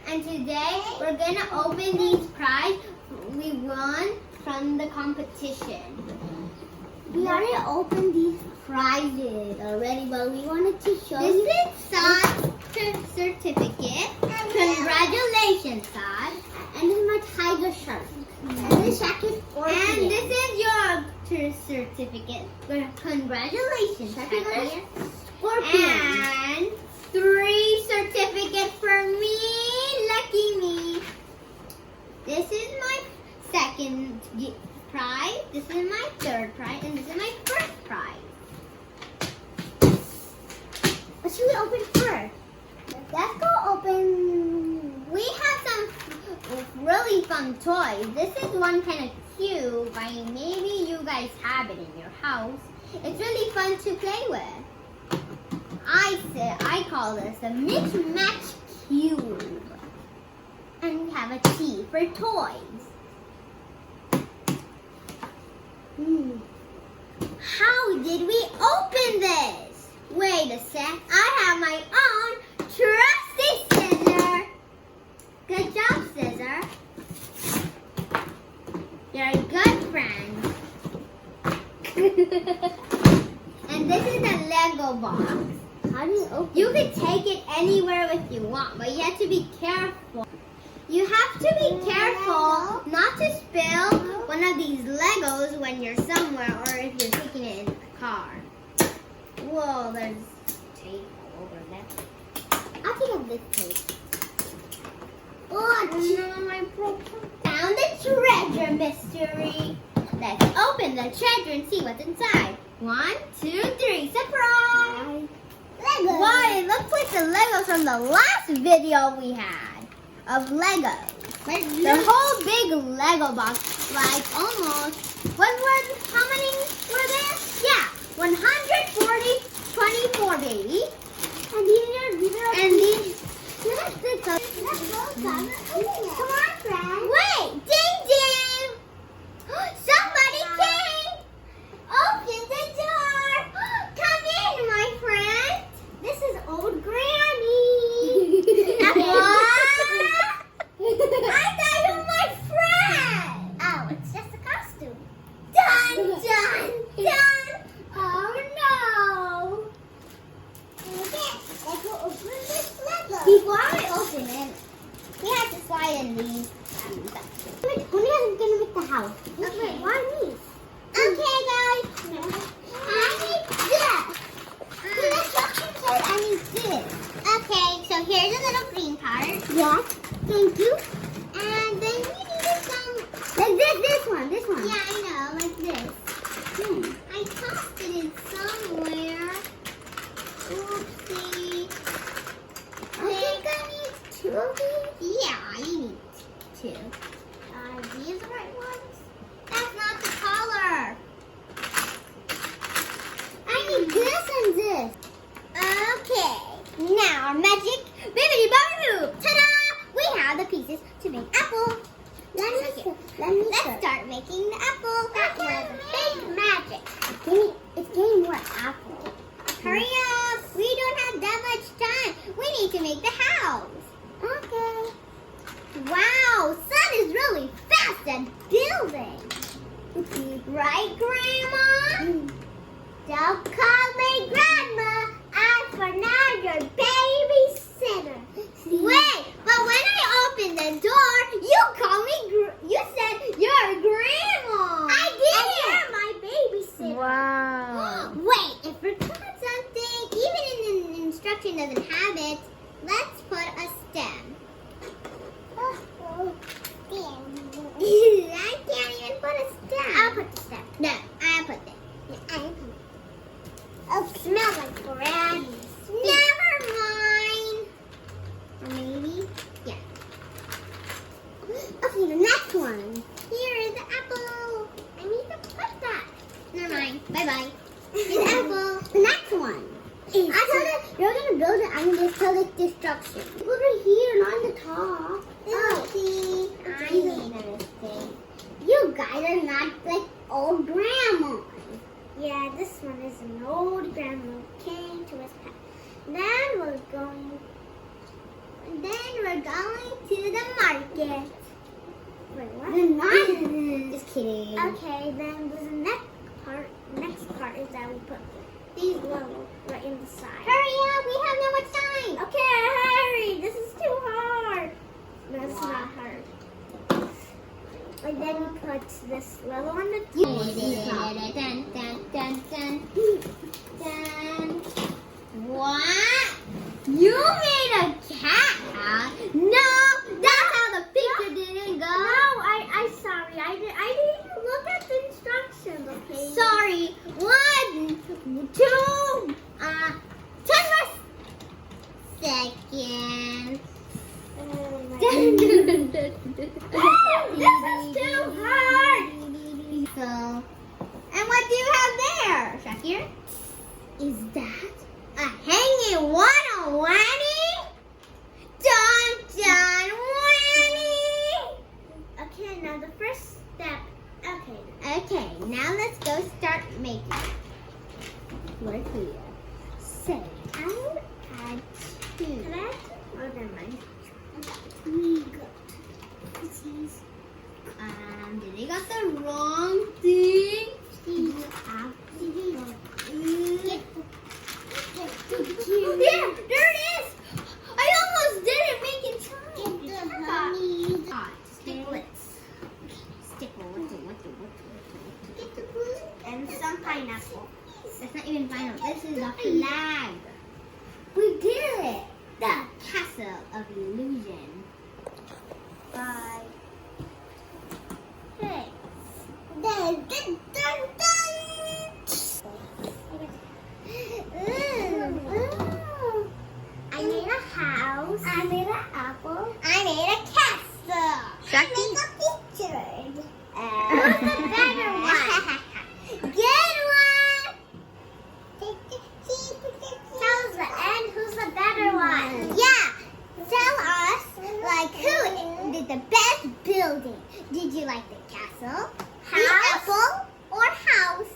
And today we're gonna open these prizes we won from the competition. We already opened these prizes already, but we wanted to show you. This is Sad's certificate. Congratulations, Sad. And this is my tiger shark. And this shark is scorpion. And this is your certificate. Congratulations, Tiger. Scorpion. And 3 certificates for me. Lucky me. This is my second prize. This is my third prize. And this is my first prize. What should we open first? Let's go open. We have some really fun toys. This is one kind of cute. Maybe you guys have it in your house. It's really fun to play with. I call this a mismatch cube. And we have a T for toys. How did we open this? Wait a sec. I have my own trusty scissor. Good job, Scissor. You're a good friend. And this is the Lego box. How do you open it? You can take it anywhere if you want, but you have to be careful. You have to be careful not to spill one of these Legos when you're somewhere or if you're taking it in the car. Whoa, there's tape all over there. I'll take up this tape. Oh, no, I broke. Found the treasure mystery. Let's open the treasure and see what's inside. 1, 2, 3, surprise! Legos. Wow, it looks like the Legos from the last video we had of Legos. The whole big Lego box, like almost. How many were there? Yeah, 124, baby. And these. Come on, friend. Wait, ding ding. Somebody came. Open the door. Come in, my friend. This is old Granny. What? I thought you were my friend. Oh, it's just a costume. Dun, dun, dun. Oh, no. Okay, let's go open this Lego. Before I open it, we have to slide in these. Wait, who is going to make the house? Okay, why me? Okay, guys. I need this. The instructions said I need this. Okay, so here's a little green part. Yes, thank you. And then we needed some. Like this one. Yeah, I know, like this. I tossed it in somewhere. Oopsie. I think I need 2 of these. Yeah, you need 2. Are these the right ones? That's not the color. I need this and this. Okay. Now our magic bibbidi bobbidi boo. Ta-da! We have the pieces to make apple. Let's start making the apple. That was big magic. It's getting more apple. Hurry up! We don't have that much time. We need to make the house. Okay. Wow, Sun is really fast at building. Right, Grandma? Don't call me Grandma. I'm for now your babysitter. Wait, but when I opened the door, you called me. You said you're Grandma. I did. And you're my babysitter. Wow. Wait, if we're doing something, even in the instruction doesn't have it, let's put a stem. I can't even put a stem. I'll put the stem. No, I'll put it. Yeah, I'll put it. Oh, it smells like bread. Never mind. Or maybe, yeah. Okay, the next one. Here is the apple. I need to put that. Never mind. Bye-bye. Here's the apple. The next one. I told you, you're going to build it. I'm going to tell it destruction. Over here, not on the top. Oh, I made a mistake. You guys are not like old grandmas. Yeah, this one is an old grandma who came to us. Then we're going And then we're going to the market. Wait, what? The market? Just kidding. Okay, then the next part is that we put these little right in the side. Hurry up, we have no much time. Okay, hurry. This is too hard. No, it's not hard. And then we put this little on the top. What? You made a cat? No, that's how the picture didn't go. No, I'm sorry. I didn't look at the instructions, okay? Sorry. 1, 2, 10 more seconds. This is too hard. So, and what do you have there, Shakir? Is that a hanging one-on-one-y? Dun dun one-y. Okay, now the first step. Okay, now let's go start making. Right here. Say, I will add 2. Can I add 2? Oh, never mind. Did they got the wrong thing? Yeah, there it is. I almost didn't make it time. Sticklets. And some pineapple. That's not even final. This is a flag. We did it. The Castle of Illusion. Bye. Hey. Dun, dun, dun, dun. I made a house. I made an apple. I made a castle. Shaki? I made a picture. Who's the better one? Good one. Tell us the end. Who's the better one? Yeah. Tell us, like, who did the best building? Did you like the castle, the apple, or house?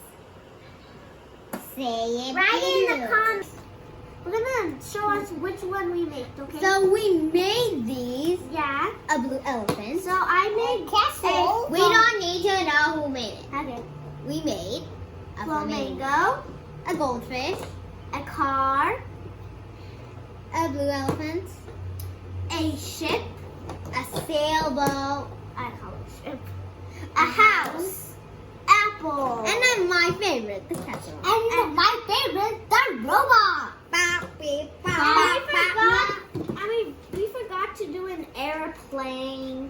Say it. Write in the comments. We're gonna show us which one we made, okay? So we made these. Yeah. A blue elephant. So I made castle. We don't need to know who made it. Okay. We made a Flamingo, a goldfish, a car, a blue elephant, a ship, a sailboat, I call it ship, a house, apple, and then my favorite, the castle. and my favorite, the robot. We forgot to do an airplane.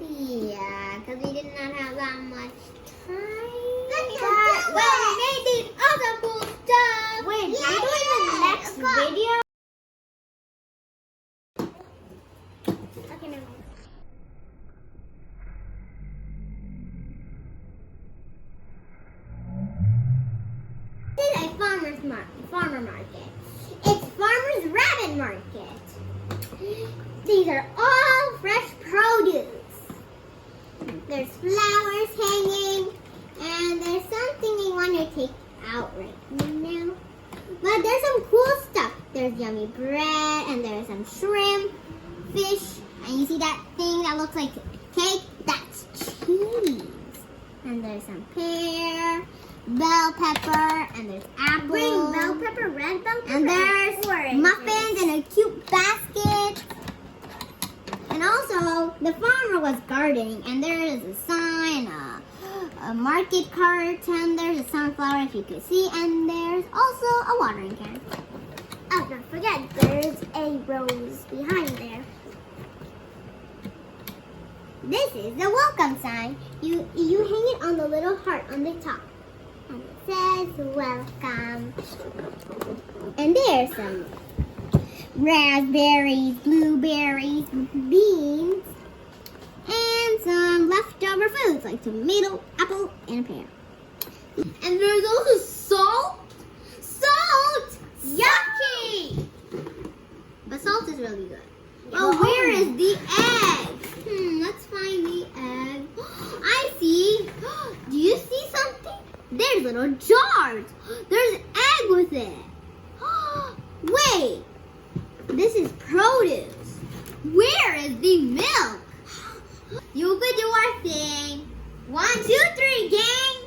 Yeah, because we did not have that much time. But we made these other cool stuff. Wait, are you doing the next video? Okay, never mind. This is a farmer market. It's Farmer's Rabbit Market. These are all fresh produce. There's flowers hanging, and there's something I want to take out right now. But there's some cool stuff. There's yummy bread, and there's some shrimp, fish, and you see that thing that looks like cake? That's cheese. And there's some pear, bell pepper, and there's apples. Green bell pepper, red bell pepper, And there's orange. muffins and a cute basket. And also, the farmer was gardening, and there is a sign, a market cart, and there's a sunflower if you could see, and there's also a watering can. Oh, don't forget, there's a rose behind there. This is the welcome sign. You hang it on the little heart on the top. And it says welcome. And there's some raspberries, blueberries, beans, and some leftover foods like tomato, apple, and a pear. And there's also salt. Salt! Yucky! But salt is really good. Oh, where is the egg? Let's find the egg. I see. Do you see something? There's little jars. There's an egg with it. Wait. This is produce. Where is the milk. You could do our thing. 1, 2, 3, gang.